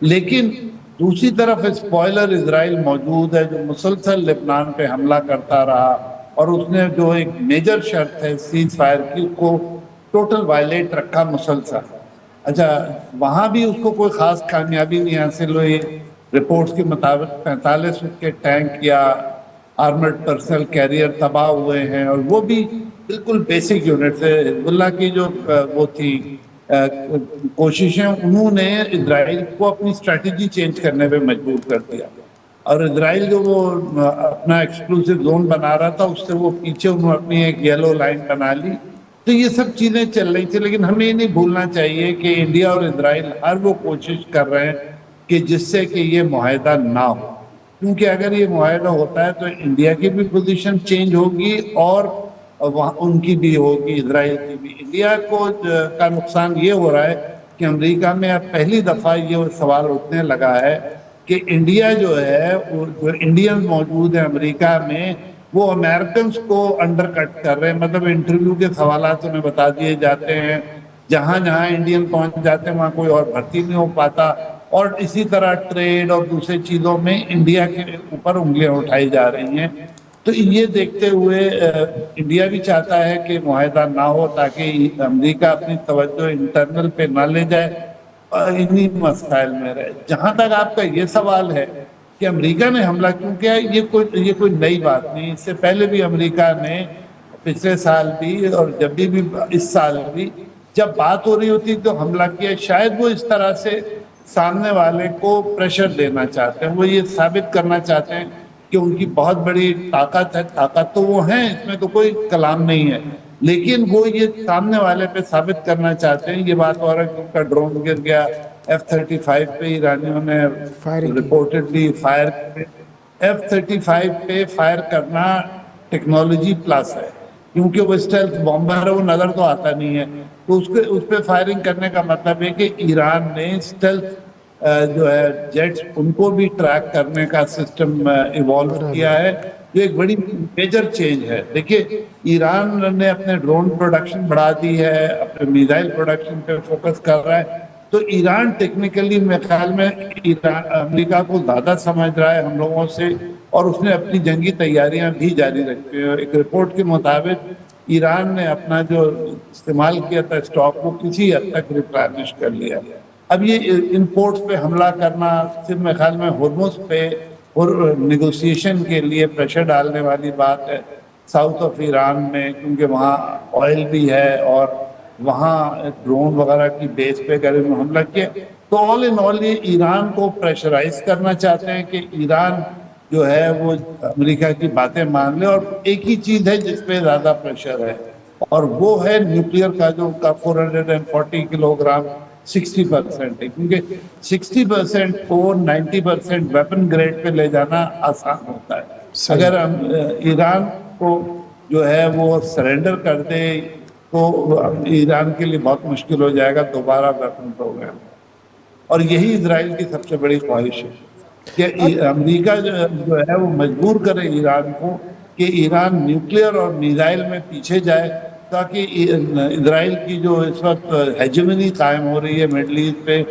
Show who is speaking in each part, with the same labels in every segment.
Speaker 1: لیکن دوسری طرف اسپوائلر اسرائیل موجود ہے جو مسلسل لبنان پہ حملہ کرتا رہا، اور اس نے جو ایک میجر شرط ہے سیز فائر کی کو ٹوٹل وائلیٹ رکھا مسلسل۔ اچھا، وہاں بھی اس کو کوئی خاص کامیابی نہیں حاصل ہوئی۔ رپورٹس کے مطابق 45 اس کے ٹینک یا آرمرڈ پرسنل کیریئر تباہ ہوئے ہیں، اور وہ بھی بالکل بیسک یونٹ سے۔ حزب اللہ کی جو وہ تھی کوششیں، انہوں نے اسرائیل کو اپنی اسٹریٹجی چینج کرنے پہ مجبور کر دیا، اور اسرائیل جو وہ اپنا ایکسکلوسیو زون بنا رہا تھا اس سے وہ پیچھے انہوں نے اپنی ایک یلو لائن بنا لی۔ تو یہ سب چیزیں چل رہی تھی، لیکن ہمیں یہ نہیں بھولنا چاہیے کہ انڈیا اور اسرائیل ہر وہ کوشش کر رہے ہیں کہ جس سے کہ یہ معاہدہ نہ ہو، کیونکہ اگر یہ معاہدہ ہوتا ہے تو انڈیا کی بھی پوزیشن چینج ہوگی اور وہاں ان کی بھی ہوگی، اسرائیل کی بھی۔ انڈیا کو کا نقصان یہ ہو رہا ہے کہ امریکہ میں اب پہلی دفعہ یہ سوال اٹھنے لگا ہے کہ انڈیا جو ہے، جو انڈین موجود ہیں امریکہ میں، وہ امریکنز کو انڈر کٹ کر رہے ہیں۔ مطلب انٹرویو کے سوالات انہیں بتا دیے جاتے ہیں، جہاں جہاں انڈین پہنچ جاتے ہیں وہاں کوئی اور بھرتی نہیں ہو پاتا، اور اسی طرح ٹریڈ اور دوسری چیزوں میں انڈیا کے اوپر انگلیاں اٹھائی جا رہی ہیں۔ تو یہ دیکھتے ہوئے انڈیا بھی چاہتا ہے کہ معاہدہ نہ ہو تاکہ امریکہ اپنی توجہ انٹرنل پہ نہ لے جائے اور انہی مسائل میں رہے۔ جہاں تک آپ کا یہ سوال ہے کہ امریکہ نے حملہ کیوں کیا، یہ کوئی نئی بات نہیں۔ اس سے پہلے بھی امریکہ نے پچھلے سال بھی اور جب بھی اس سال بھی جب بات ہو رہی ہوتی تو حملہ کیا۔ شاید وہ اس طرح سے سامنے والے کو پریشر دینا چاہتے ہیں، وہ یہ ثابت کرنا چاہتے ہیں کہ ان کی بہت بڑی طاقت ہے۔ طاقت تو وہ ہیں، اس میں تو کوئی کلام نہیں ہے، لیکن وہ یہ سامنے والے پہ ثابت کرنا چاہتے ہیں۔ یہ بات ہو رہا ہے کہ ان کا ڈرون گر گیا F-35 پہ، ایرانیوں نے رپورٹڈلی فائر کیا۔ F-35 پہ فائر کرنا ٹیکنالوجی پلس ہے، کیونکہ وہ اسٹیلتھ بامبر ہے، وہ نظر تو آتا نہیں ہے، تو اس پہ فائرنگ کرنے کا مطلب ہے کہ ایران نے اسٹیلتھ جو ہے جیٹس ان کو بھی ٹریک کرنے کا سسٹم ایوالو کیا ہے، جو ایک بڑی میجر چینج ہے۔ دیکھیے، ایران نے اپنے ڈرون پروڈکشن بڑھا دی ہے، اپنے میزائل پروڈکشن پہ فوکس کر رہا ہے، تو ایران ٹیکنیکلی میرے خیال میں امریکہ کو زیادہ سمجھ رہا ہے ہم لوگوں سے، اور اس نے اپنی جنگی تیاریاں بھی جاری رکھی ہیں۔ ایک رپورٹ کے مطابق ایران نے اپنا جو استعمال کیا تھا اسٹاک، وہ کسی حد تک ریپلینش کر لیا۔ اب یہ امپورٹس پہ حملہ کرنا صرف میرے خیال میں ہرمز پہ اور نیگوسیشن کے لیے پریشر ڈالنے والی بات ہے ساؤتھ آف ایران میں، کیونکہ وہاں آئل بھی ہے، اور وہاں ڈرون وغیرہ کی بیس پہ اگر انہوں نے حملہ کیا تو آل ان آل یہ ایران کو پریشرائز کرنا چاہتے ہیں کہ ایران جو ہے وہ امریکہ کی باتیں مان لے، اور ایک ہی چیز ہے جس پہ زیادہ پریشر ہے، اور وہ ہے نیوکلیئر کا، جو کا 440 کلو گرام 60% ہے، کیونکہ 60% کو 90% ویپن گریڈ پہ لے جانا آسان ہوتا ہے۔ اگر ہم ایران کو جو ہے وہ سرنڈر کر دے تو ایران کے لیے بہت مشکل ہو جائے گا دوبارہ ویپن پروگرام، اور یہی اسرائیل کی سب سے بڑی خواہش ہے کہ امریکہ جو ہے وہ مجبور کرے ایران کو کہ ایران نیوکلیئر اور میزائل میں پیچھے جائے، تاکہ اسرائیل کی جو اس وقت ہیجمنی قائم ہو رہی ہے مڈل ایسٹ پہ،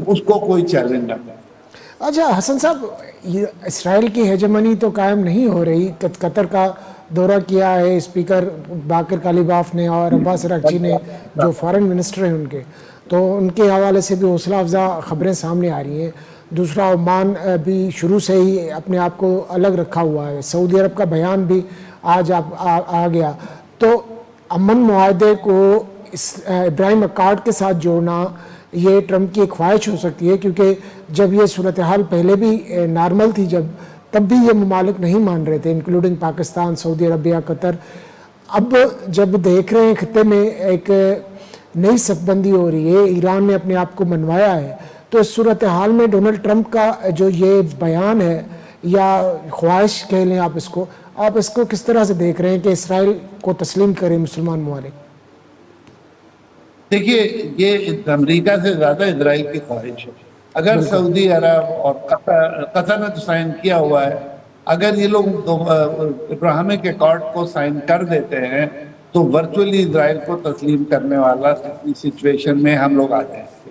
Speaker 1: اس کو کوئی چیلنج نہ کرے۔
Speaker 2: اچھا حسن صاحب، اسرائیل کی ہیجمنی تو قائم نہیں ہو رہی۔ قطر کا دورہ کیا ہے اسپیکر باقر کالیباف نے اور عباس اراغچی نے، جو فارن منسٹر ہیں ان کے، تو ان کے حوالے سے بھی حوصلہ افزا خبریں سامنے آ رہی ہیں۔ دوسرا، عمان بھی شروع سے ہی اپنے آپ کو الگ رکھا ہوا ہے، سعودی عرب کا بیان بھی آج آ گیا۔ تو امن معاہدے کو ابراہیم اکارڈ کے ساتھ جوڑنا یہ ٹرمپ کی ایک خواہش ہو سکتی ہے، کیونکہ جب یہ صورتحال پہلے بھی نارمل تھی، تب بھی یہ ممالک نہیں مان رہے تھے، انکلوڈنگ پاکستان، سعودی عربیہ، قطر۔ اب جب دیکھ رہے ہیں خطے میں ایک نئی صف بندی ہو رہی ہے، ایران نے اپنے آپ کو منوایا ہے، تو اس صورتحال میں ڈونلڈ ٹرمپ کا جو یہ بیان ہے یا خواہش کہہ لیں آپ اس کو کس طرح سے دیکھ رہے ہیں کہ اسرائیل کو تسلیم کریں مسلمان ممالک؟
Speaker 1: دیکھیے، یہ امریکہ سے زیادہ اسرائیل کی خواہش ہے۔ اگر سعودی عرب اور قطر نے تو سائن کیا ہوا ہے، اگر یہ لوگ ابراہیمک ایکارڈ کو سائن کر دیتے ہیں تو ورچولی اسرائیل کو تسلیم کرنے والا سچویشن میں ہم لوگ آ جائیں گے۔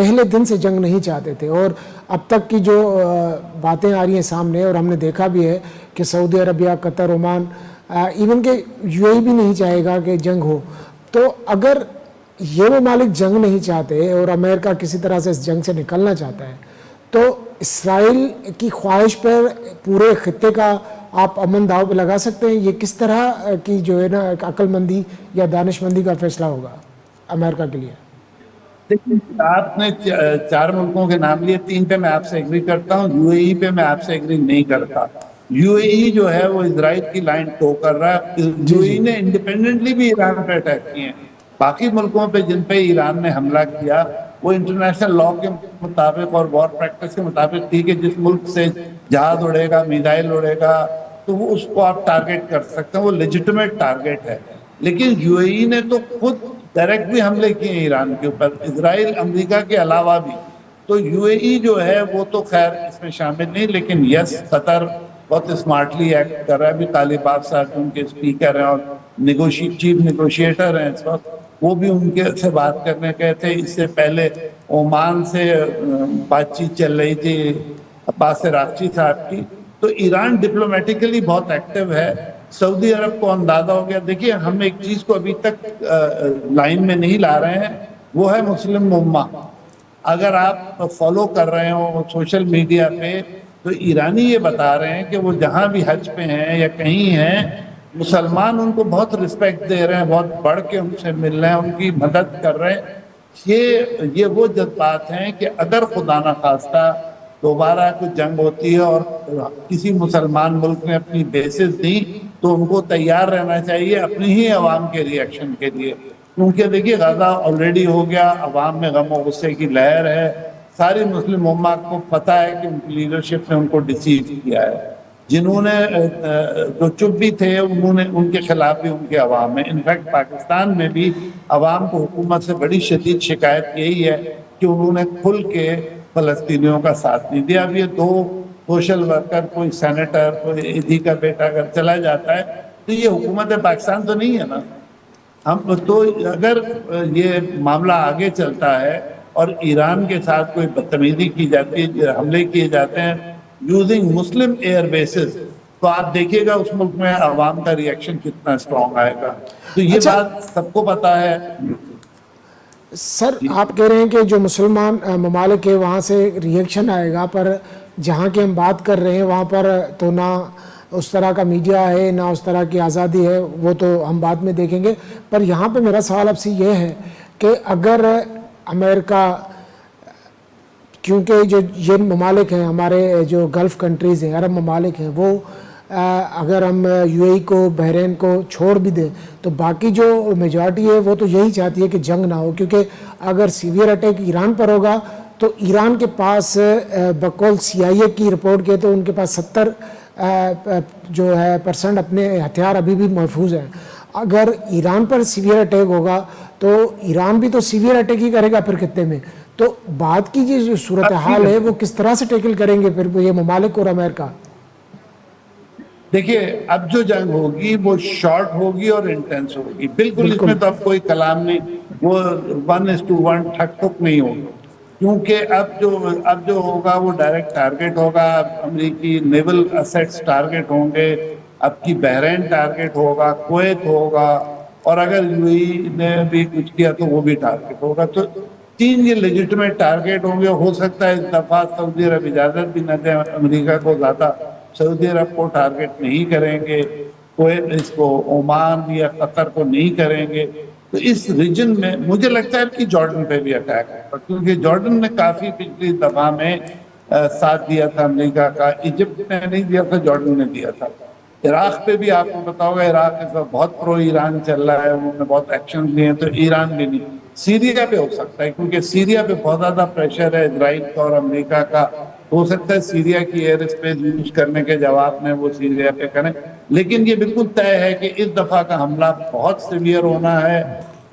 Speaker 2: پہلے دن سے جنگ نہیں چاہتے تھے، اور اب تک کی جو باتیں آ رہی ہیں سامنے، اور ہم نے دیکھا بھی ہے کہ سعودی عربیہ، قطر، عمان، ایون کہ UAE بھی نہیں چاہے گا کہ جنگ ہو. تو اگر یہ ممالک جنگ نہیں چاہتے اور امریکہ کسی طرح سے اس جنگ سے نکلنا چاہتا ہے، تو اسرائیل کی خواہش پر پورے خطے کا آپ امن داؤ پہ لگا سکتے ہیں؟ یہ کس طرح کی جو ہے نا عقل مندی یا دانش مندی کا فیصلہ ہوگا امریکہ کے لیے؟
Speaker 1: دیکھیے، آپ نے 4 ملکوں کے نام لیے، 3 پہ میں آپ سے ایگری کرتا ہوں، UAE پہ میں آپ سے ایگری نہیں کرتا. UAE جو ہے وہ اسرائیل کی لائن ٹو کر رہا ہے.
Speaker 2: جی جی
Speaker 1: UAE نے انڈیپینڈنٹلی بھی ایران پہ اٹیک کیے ہیں. باقی ملکوں پہ جن پہ ایران نے حملہ کیا وہ انٹرنیشنل لاء کے مطابق اور وار پریکٹس کے مطابق تھی کہ جس ملک سے جہاز اڑے گا، میزائل اڑے گا، تو وہ اس کو آپ ٹارگیٹ کر سکتے ہیں، وہ لیجٹمیٹ ٹارگیٹ ہے. لیکن UAE نے تو خود ڈائریکٹ بھی حملے کیے ہیں ایران کے اوپر، اسرائیل امریکہ کے علاوہ بھی. تو UAE جو ہے وہ تو خیر اس میں شامل نہیں، لیکن یس، قطر بہت اسمارٹلی ایکٹ کر رہا ہے. بھی طالبات صاحب ان کے اسپیکر ہیں اور چیف نیگوشیٹر ہیں اس وقت، وہ بھی ان کے سے بات کرنے گئے تھے. اس سے پہلے عمان سے بات چیت چل رہی تھی عباس راغچی صاحب کی. تو ایران ڈپلومیٹیکلی بہت ایکٹیو ہے. سعودی عرب کو اندازہ ہو گیا. دیکھیے، ہم ایک چیز کو ابھی تک لائن میں نہیں لا رہے ہیں، وہ ہے مسلم امہ. اگر آپ فالو کر رہے ہو سوشل میڈیا پہ تو ایرانی یہ بتا رہے ہیں کہ وہ جہاں بھی حج پہ ہیں یا کہیں ہیں، مسلمان ان کو بہت رسپیکٹ دے رہے ہیں، بہت بڑھ کے ان سے مل رہے ہیں، ان کی مدد کر رہے ہیں. یہ وہ جذبات ہیں کہ اگر خدا نخواستہ دوبارہ کچھ جنگ ہوتی ہے اور کسی مسلمان ملک نے اپنی بیسز دی تو ان کو تیار رہنا چاہیے اپنی ہی عوام کے ری ایکشن کے لیے. کیونکہ دیکھیے، غزہ آلریڈی ہو گیا، عوام میں غم و غصے کی لہر ہے. ساری مسلم امہ کو پتہ ہے کہ ان کی لیڈرشپ نے ان کو ڈیسیو کیا ہے. جنہوں نے جو چپ بھی تھے، انہوں نے ان کے خلاف بھی ان کے عوام میں، انفیکٹ پاکستان میں بھی عوام کو حکومت سے بڑی شدید شکایت یہی ہے کہ انہوں نے کھل کے فلسطینیوں کا ساتھ نہیں دیا. اب یہ 2 سوشل ورکر، کوئی سینیٹر، کوئی ایدھی کا بیٹا اگر چلا جاتا ہے تو یہ حکومت پاکستان تو نہیں ہے نا. ہم تو اگر یہ معاملہ آگے چلتا ہے اور ایران کے ساتھ کوئی بدتمیزی کی جاتی ہے، حملے کیے جاتے ہیں یوزنگ مسلم ایئر بیسز، تو آپ دیکھیے گا اس ملک میں عوام کا ری ایکشن کتنا اسٹرانگ آئے گا. تو یہ
Speaker 2: اچھا
Speaker 1: بات سب کو پتہ ہے.
Speaker 2: سر، آپ کہہ رہے ہیں کہ جو مسلمان ممالک ہے وہاں سے ری ایکشن آئے گا، پر جہاں کی ہم بات کر رہے ہیں وہاں پر تو نہ اس طرح کا میڈیا ہے، نہ اس طرح کی آزادی ہے، وہ تو ہم بعد میں دیکھیں گے. پر یہاں پہ میرا سوال آپ سے یہ ہے کہ اگر امریکہ، کیونکہ جو یہ ممالک ہیں ہمارے جو گلف کنٹریز ہیں، عرب ممالک ہیں، وہ اگر ہم UAE کو، بحرین کو چھوڑ بھی دیں تو باقی جو میجارٹی ہے وہ تو یہی چاہتی ہے کہ جنگ نہ ہو. کیونکہ اگر سیویئر اٹیک ایران پر ہوگا تو ایران کے پاس بقول CIA کی رپورٹ کے تو ان کے پاس 70% اپنے ہتھیار ابھی بھی محفوظ ہیں. اگر ایران پر سیویئر اٹیک ہوگا تو ایران بھی تو سیویئر اٹیک ہی کرے گا پھر خطے میں. تو بعد کی جو صورتحال ہے وہ کس طرح سے ٹیکل کریں گے پھر یہ ممالک اور امریکہ؟
Speaker 1: دیکھیے، اب جو جنگ ہوگی وہ شارٹ ہوگی اور انٹینس ہوگی. بالکل اس میں تو اب کوئی کلام نہیں. وہ 1:1 ٹھک ٹھک نہیں ہوگی. کیونکہ اب جو ہوگا وہ ڈائریکٹ ٹارگیٹ ہوگا. امریکی نیول اسیٹس ٹارگیٹ ہوں گے، اب کی بحرین ٹارگیٹ ہوگا، کویت ہوگا، اور اگر UAE نے بھی کچھ کیا تو وہ بھی ٹارگیٹ ہوگا. تو 3 یہ لیجٹمیٹ ٹارگیٹ ہوں گے. ہو سکتا ہے اس دفعہ سعودی عرب اجازت بھی نہ دیں امریکہ کو، زیادہ سعودی عرب کو ٹارگیٹ نہیں کریں گے، کویت اس کو، عمان یا قطر کو نہیں کریں گے. تو اس ریجن میں مجھے لگتا ہے کہ جارڈن پہ بھی اٹیک ہوگا، کیونکہ جارڈن نے کافی پچھلی دفعہ میں ساتھ دیا تھا امریکہ کا. ایجپٹ نے نہیں دیا تھا، جارڈن نے دیا تھا. عراق پہ بھی آپ کو بتاؤ گا، عراق اس وقت بہت پرو ایران چل رہا ہے، انہوں نے بہت ایکشن لیے ہیں. تو ایران بھی نہیں. سیریا پہ ہو سکتا ہے کیونکہ سیریا پہ بہت زیادہ پریشر ہے اسرائیل کا اور امریکہ کا. ہو سکتا ہے سیریا کی ایئر اسپیس یوز کرنے کے جواب میں وہ سیریا پہ کریں. لیکن یہ بالکل طے ہے کہ اس دفعہ کا حملہ بہت سیویئر ہونا ہے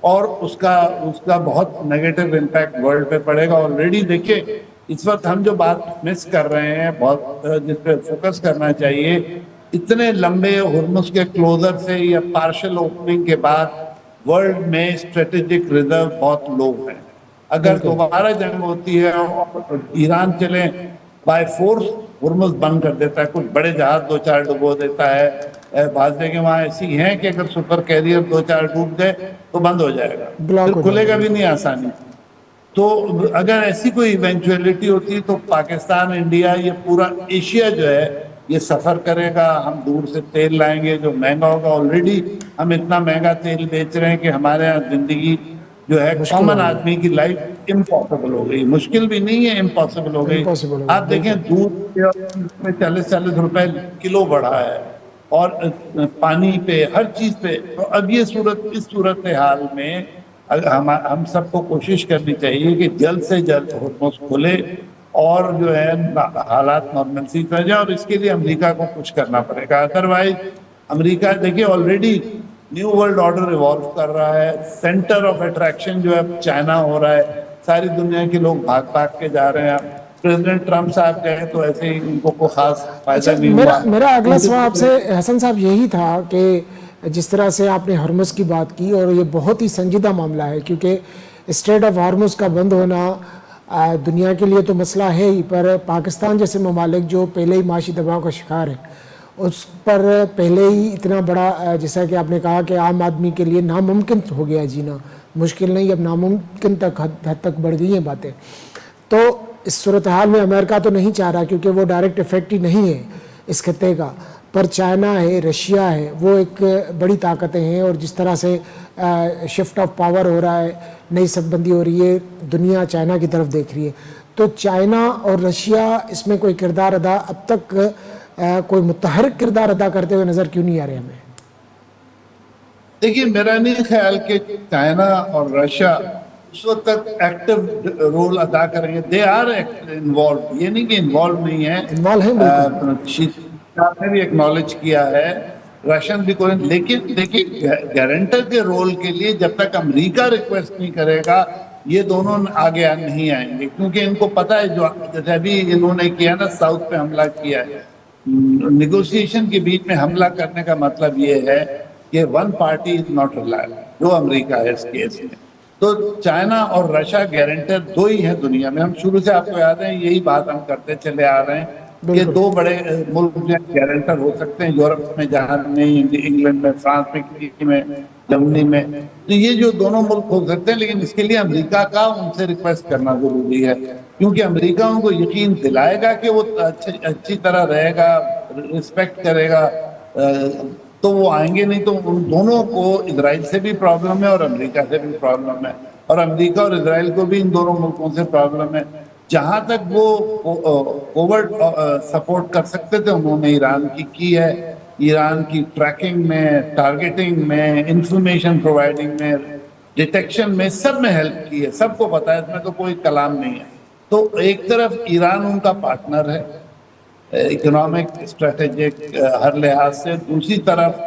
Speaker 1: اور اس کا بہت نیگیٹو امپیکٹ ورلڈ پہ پڑے گا. آلریڈی دیکھیں اس وقت ہم جو بات مس کر رہے ہیں، بہت جس پہ فوکس کرنا چاہیے، اتنے لمبے ہرمز کے کلوزر سے یا پارشل اوپننگ کے بعد ورلڈ میں اسٹریٹجک ریزرو بہت لو ہیں. اگر دوبارہ جنگ ہوتی ہے اور ایران چلے بائی فورس ہرمز بند کر دیتا ہے، کچھ بڑے جہاز دو چار ڈبو دیتا ہے، بعض جگہ وہاں ایسی ہیں کہ اگر سپر کیریئر دو چار ڈوب گئے تو بند ہو جائے گا، پھر
Speaker 2: بلاک ہو جائے
Speaker 1: کھلے
Speaker 2: گا،
Speaker 1: گا بھی
Speaker 2: بالکل
Speaker 1: نہیں آسانی۔ تو اگر ایسی کوئی ایونچولیٹی ہوتی ہے تو پاکستان، انڈیا، یہ پورا ایشیا جو ہے یہ سفر کرے گا۔ ہم دور سے تیل لائیں گے جو مہنگا ہوگا، آلریڈی ہم اتنا مہنگا تیل بیچ رہے ہیں کہ ہمارے یہاں زندگی جو ہے
Speaker 2: مشکل
Speaker 1: کامن
Speaker 2: ہو گئی،
Speaker 1: آدمی کی لائف امپاسبل ہو گئی، مشکل بھی نہیں ہے، امپاسبل ہو گئی۔
Speaker 2: امپاسبل ہو گئی،
Speaker 1: آپ دیکھیں
Speaker 2: بالکل
Speaker 1: دودھ میں 40-40 روپے کلو بڑھا ہے، اور پانی پہ ہر چیز پہ۔ تو اب یہ اس صورتحال میں ہم سب کو کوشش کرنی چاہیے کہ جلد سے جلد ہرمز کھلے اور جو ہے حالات نارملسی پہ جائے، اور اس کے لیے امریکہ کو کچھ کرنا پڑے گا۔ ادروائز امریکہ دیکھیے already knew world order evolve کر رہا ہے، سینٹر آف اٹریکشن جو ہے چائنا ہو رہا ہے، ساری دنیا کے لوگ بھاگ بھاگ کے جا رہے ہیں۔ پریزیڈنٹ ٹرمپ صاحب گئے تو ایسے ہی ان کو کوئی خاص
Speaker 2: اچھا،
Speaker 1: فائدہ نہیں ہوا۔
Speaker 2: میرا اگلا سوال آپ سے حسن صاحب یہی تھا کہ جس طرح سے آپ نے ہرمز کی بات کی، اور یہ بہت ہی سنجیدہ معاملہ ہے کیونکہ اسٹریٹ آف ہرمز کا بند ہونا دنیا کے لیے تو مسئلہ ہے ہی، پر پاکستان جیسے ممالک جو پہلے ہی معاشی دباؤ کا شکار ہے، اس پر پہلے ہی اتنا بڑا جیسا کہ آپ نے کہا کہ عام آدمی کے لیے ناممکن ہو گیا جینا، مشکل نہیں اب ناممکن تک حد تک بڑھ گئی ہیں باتیں۔ تو اس صورتحال میں امریکہ تو نہیں چاہ رہا کیونکہ وہ ڈائریکٹ افیکٹ ہی نہیں ہے اس خطے کا، پر چائنا ہے، رشیا ہے، وہ ایک بڑی طاقتیں ہیں، اور جس طرح سے شفٹ آف پاور ہو رہا ہے، نئی صف بندی ہو رہی ہے، دنیا چائنا کی طرف دیکھ رہی ہے، تو چائنا اور رشیا اس میں کوئی کردار ادا اب تک کوئی متحرک کردار ادا کرتے ہوئے نظر کیوں نہیں آ رہے ہمیں؟
Speaker 1: دیکھیے میرا نہیں خیال کہ چائنا اور رشیا اس وقت تک ایکٹیو رول ادا کریں گے۔ دے آر انوالو، یہ نہیں کہ انوالو نہیں ہے۔
Speaker 2: انوالو ہیں بالکل،
Speaker 1: شی صاحب نے بھی ایکنالج کیا ہے، رشین بھی کوئی، لیکن دیکھیے گارنٹر کے رول کے لیے جب تک امریکہ ریکویسٹ نہیں کرے گا یہ دونوں آگے نہیں آئیں گے، کیونکہ ان کو پتا ہے جو جیسے ابھی انہوں نے کیا نا، ساؤتھ پہ حملہ کیا ہے، نیگوسیشن کے بیچ میں حملہ کرنے کا مطلب یہ ہے کہ one party is not reliable, جو امریکہ ہے اس کیس میں۔ تو چائنا اور رشیا گارنٹر دو ہی ہیں دنیا میں۔ ہم شروع سے آپ کو یاد ہے یہی بات ہم کرتے چلے آ رہے ہیں کہ
Speaker 2: بالکل
Speaker 1: دو بڑے ملک جو گارنٹر ہو سکتے ہیں، یورپ میں جہاں نہیں، انگلینڈ میں، فرانس میں، اٹلی میں، جرمنی میں، تو یہ جو دونوں ملک ہو سکتے ہیں، لیکن اس کے لیے امریکہ کا ان سے ریکویسٹ کرنا ضروری ہے، کیونکہ امریکہ ان کو یقین دلائے گا کہ وہ اچھی طرح رہے گا، رسپیکٹ کرے گا، تو وہ آئیں گے، نہیں تو ان دونوں کو اسرائیل سے بھی پرابلم ہے اور امریکہ سے بھی پرابلم ہے، اور امریکہ اور اسرائیل کو بھی ان دونوں ملکوں سے پرابلم ہے۔ جہاں تک وہ کوورٹ سپورٹ کر سکتے تھے انہوں نے ایران کی ہے، ایران کی ٹریکنگ میں، ٹارگیٹنگ میں، انفارمیشن پرووائڈنگ میں، ڈیٹیکشن میں، سب میں ہیلپ کی ہے، سب کو پتا ہے، اس میں تو کوئی کلام نہیں ہے۔ تو ایک طرف ایران ان کا پارٹنر ہے اکنامک، اسٹریٹجک، ہر لحاظ سے، دوسری طرف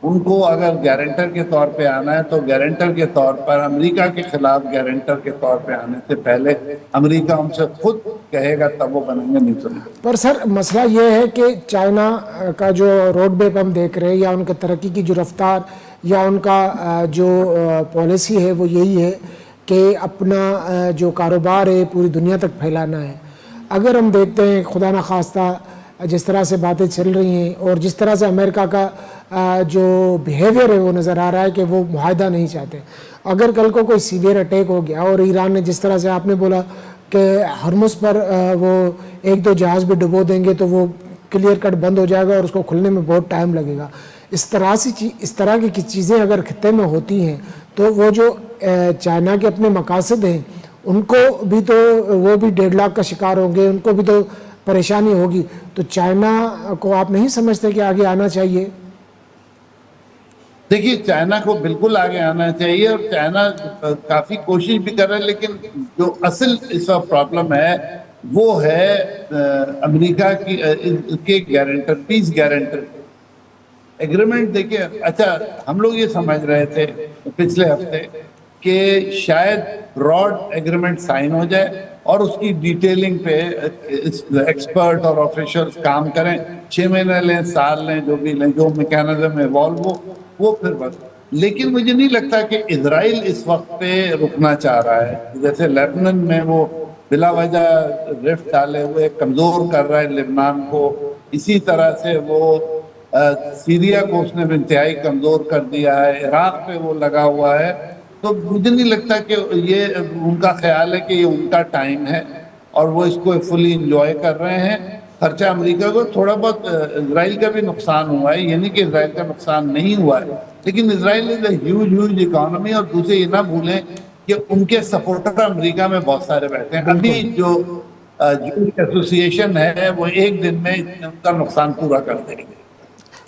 Speaker 1: ان کو اگر گارنٹر کے طور پہ آنا ہے تو گارنٹر کے طور پر امریکہ کے خلاف گارنٹر کے طور پہ آنے سے پہلے امریکہ ان سے خود کہے گا تب وہ بنیں گے، نہیں تو نہیں۔
Speaker 2: پر سر مسئلہ یہ ہے کہ چائنا کا جو روڈ میپ ہم دیکھ رہے ہیں، یا ان کا ترقی کی جو رفتار، یا ان کا جو پالیسی ہے وہ یہی ہے کہ اپنا جو کاروبار ہے پوری دنیا تک پھیلانا ہے۔ اگر ہم دیکھتے ہیں خدا نخواستہ جس طرح سے باتیں چل رہی ہیں، اور جس طرح سے امریکہ کا جو بیہیویئر ہے وہ نظر آ رہا ہے کہ وہ معاہدہ نہیں چاہتے، اگر کل کو کوئی سیویئر اٹیک ہو گیا، اور ایران نے جس طرح سے آپ نے بولا کہ ہرمز پر وہ ایک دو جہاز بھی ڈبو دیں گے تو وہ کلیئر کٹ بند ہو جائے گا اور اس کو کھلنے میں بہت ٹائم لگے گا، اس طرح کی چیزیں اگر خطے میں ہوتی ہیں تو وہ جو چائنا کے اپنے مقاصد ہیں ان کو بھی تو، وہ بھی 1.5 لاکھ کا شکار ہوں گے، ان کو بھی تو پریشانی ہوگی۔ تو چائنا کو آپ نہیں سمجھتے کہ آگے آنا چاہیے؟
Speaker 1: دیکھیے چائنا کو بالکل آگے آنا چاہیے، اور چائنا کافی کوشش بھی کر رہا ہے، لیکن جو اصل اس وقت پرابلم ہے وہ ہے امریکہ کے گارنٹر، پیس گارنٹر ایگریمنٹ۔ دیکھیے اچھا ہم لوگ یہ سمجھ رہے تھے پچھلے ہفتے کہ شاید براڈ ایگریمنٹ سائن ہو جائے اور اس کی ڈیٹیلنگ پہ ایکسپرٹ اور آفیشلز کام کریں، 6 مہینے لیں، سال لیں، جو بھی لیں، جو میکینزم ایوالو ہو وہ پھر بس۔ لیکن مجھے نہیں لگتا کہ اسرائیل اس وقت پہ رکنا چاہ رہا ہے. جیسے لیبنان میں وہ بلا وجہ رفٹ ڈالے ہوئے کمزور کر رہا ہے لبنان کو، اسی طرح سے وہ سیریا کو اس نے انتہائی کمزور کر دیا ہے، عراق پہ وہ لگا ہوا ہے. تو مجھے نہیں لگتا کہ یہ ان کا خیال ہے کہ یہ ان کا ٹائم ہے اور وہ اس کو فلی انجوائے کر رہے ہیں. خرچہ امریکہ کو تھوڑا بہت اسرائیل کا بھی نقصان ہوا ہے، یہ نہیں کہ اسرائیل کا نقصان نہیں ہوا ہے، لیکن اسرائیل از اے ہیوج اکانومی. اور دوسرے یہ نہ بھولیں کہ ان کے سپورٹر امریکہ میں بہت سارے بیٹھے ہیں. ابھی
Speaker 2: بالکل.
Speaker 1: جو ایسوسی ایشن ہے وہ ایک دن میں ان کا نقصان پورا کر دیں گے،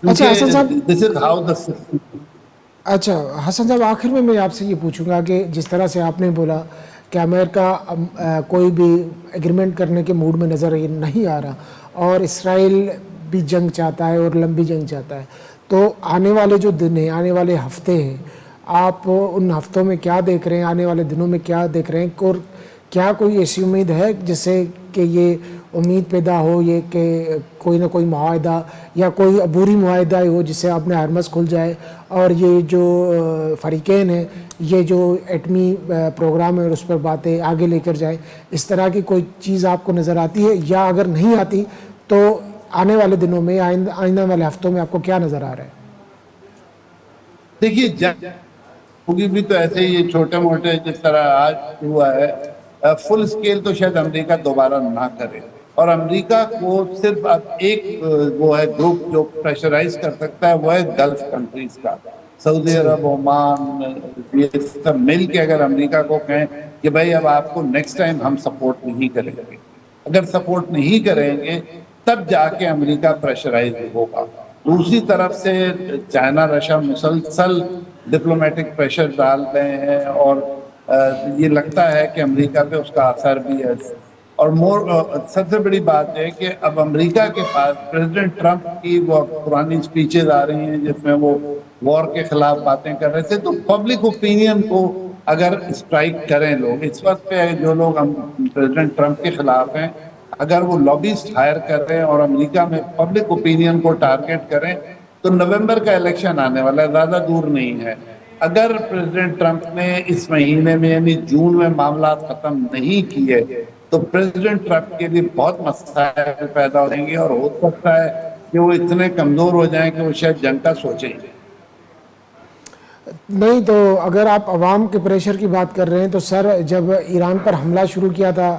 Speaker 2: اچھا حسن
Speaker 1: کیونکہ
Speaker 2: صاحب،
Speaker 1: دس از ہاؤ دا سسٹم.
Speaker 2: اچھا حسن صاحب، آخر میں آپ سے یہ پوچھوں گا کہ جس طرح سے آپ نے بولا کہ امریکہ کوئی بھی ایگریمنٹ کرنے کے موڈ میں نظر نہیں آ رہا اور اسرائیل بھی جنگ چاہتا ہے اور لمبی جنگ چاہتا ہے، تو آنے والے جو دن ہیں، آنے والے ہفتے ہیں، آپ ان ہفتوں میں کیا دیکھ رہے ہیں، آنے والے دنوں میں کیا دیکھ رہے ہیں، اور کیا کوئی ایسی امید ہے جس سے کہ یہ امید پیدا ہو یہ کہ کوئی نہ کوئی معاہدہ یا کوئی عبوری معاہدہ ہو جس سے اپنے ہرمز کھل جائے اور یہ جو فریقین ہیں یہ جو ایٹمی پروگرام ہے اس پر باتیں آگے لے کر جائیں؟ اس طرح کی کوئی چیز آپ کو نظر آتی ہے، یا اگر نہیں آتی تو آنے والے دنوں میں، آئندہ والے ہفتوں میں آپ کو کیا نظر آ رہا ہے؟
Speaker 1: دیکھیے جنگ ہوگی بھی تو ایسے ہی چھوٹے موٹے جس طرح آج ہوا ہے، فل اسکیل تو شاید امریکہ دوبارہ نہ کرے. اور امریکہ کو صرف اب ایک وہ ہے گروپ جو پریشرائز کر سکتا ہے، وہ ہے گلف کنٹریز کا. سعودی
Speaker 2: صحیح.
Speaker 1: عرب، عمان، یہ سب مل کے اگر امریکہ کو کہیں کہ بھائی اب آپ کو نیکسٹ ٹائم ہم سپورٹ نہیں کریں گے، اگر سپورٹ نہیں کریں گے تب جا کے امریکہ پریشرائز ہوگا. دوسری طرف سے چائنا رشیا مسلسل ڈپلومیٹک پریشر ڈال رہے ہیں اور یہ لگتا ہے کہ امریکہ پہ اس کا اثر بھی ہے. اور سب سے بڑی بات ہے کہ اب امریکہ کے پاس پریزیڈنٹ ٹرمپ کی وہ پرانی اسپیچز آ رہی ہیں جس میں وہ وار کے خلاف باتیں کر رہے تھے. تو پبلک اوپینین کو اگر اسٹرائک کریں لوگ اس وقت پہ، جو لوگ پریزیڈنٹ ٹرمپ کے خلاف ہیں، اگر وہ لابسٹ ہائر کر رہے ہیں اور امریکہ میں پبلک اوپینین کو ٹارگٹ کریں، تو نومبر کا الیکشن آنے والا ہے، زیادہ دور نہیں ہے. اگر پریزیڈنٹ ٹرمپ نے اس مہینے میں یعنی جون میں معاملات ختم نہیں کیے تو پریزیڈنٹ ٹرمپ کے لیے بہت مسائل پیدا ہو جائیں گے اور ہو سکتا ہے کہ وہ اتنے کمزور ہو جائیں کہ وہ شاید جنگ کا سوچیں گے.
Speaker 2: نہیں تو اگر آپ عوام کے پریشر کی بات کر رہے ہیں تو سر، جب ایران پر حملہ شروع کیا تھا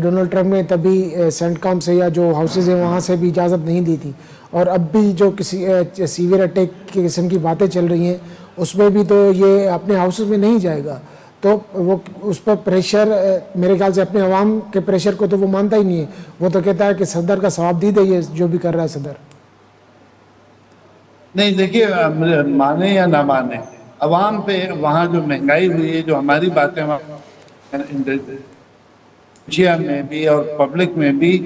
Speaker 2: ڈونلڈ ٹرمپ نے، تبھی سینٹ کام سے یا جو ہاؤسز ہیں وہاں سے بھی اجازت نہیں دی تھی، اور اب بھی جو کسی سیویئر اٹیک کی قسم کی باتیں چل رہی ہیں اس میں بھی تو یہ اپنے ہاؤسز میں نہیں جائے گا. تو وہ اس پر پریشر، میرے خیال سے اپنے عوام کے پریشر کو تو وہ مانتا ہی نہیں ہے. وہ تو کہتا ہے کہ صدر کا ثواب دید ہے یہ جو بھی کر رہا ہے صدر.
Speaker 1: نہیں دیکھیے، مانے یا نہ مانے، عوام پہ وہاں جو مہنگائی ہوئی ہے، جو ہماری باتیں ایشیا میں بھی اور پبلک میں بھی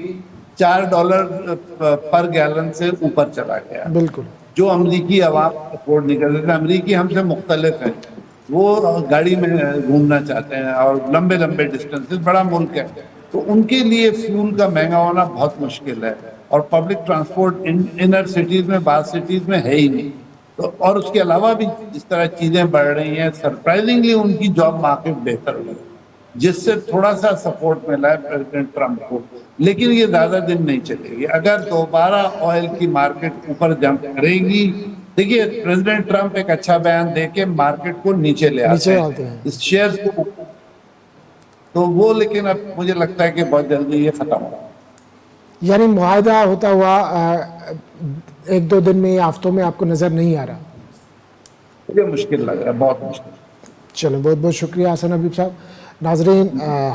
Speaker 1: $4 پر گیلن سے اوپر چلا گیا،
Speaker 2: بالکل.
Speaker 1: جو امریکی عوام افورڈ نہیں کر سکتے. امریکی ہم سے مختلف ہیں، وہ گاڑی میں گھومنا چاہتے ہیں اور لمبے لمبے ڈسٹینس، بڑا ملک ہے، تو ان کے لیے فیول کا مہنگا ہونا بہت مشکل ہے. اور پبلک ٹرانسپورٹ انر سٹیز میں، بعض سٹیز میں ہے ہی نہیں. تو اور اس کے علاوہ بھی جس طرح چیزیں بڑھ رہی ہیں، سرپرائزنگلی ان کی جاب مارکیٹ بہتر ہوئی، جس سے تھوڑا سا سپورٹ ملا ہے پریزیڈنٹ ٹرمپ کو. لیکن یہ زیادہ دن نہیں چلے گی. اگر دوبارہ آئل کی مارکیٹ اوپر جمپ کرے گی، دیکھیے پریزیڈنٹ ٹرمپ ایک اچھا بیان دے کے مارکیٹ کو نیچے لے آتے ہیں، اس شیئرز کو، تو وہ لیکن اب مجھے لگتا ہے کہ بہت جلدی یہ ختم ہوگا.
Speaker 2: یعنی معاہدہ ہوتا ہوا ایک دو دن میں یا ہفتوں میں آپ کو نظر نہیں آ رہا؟
Speaker 1: مجھے مشکل لگ رہا ہے، بہت مشکل.
Speaker 2: چلو بہت بہت شکریہ حسن حبیب صاحب. ناظرین،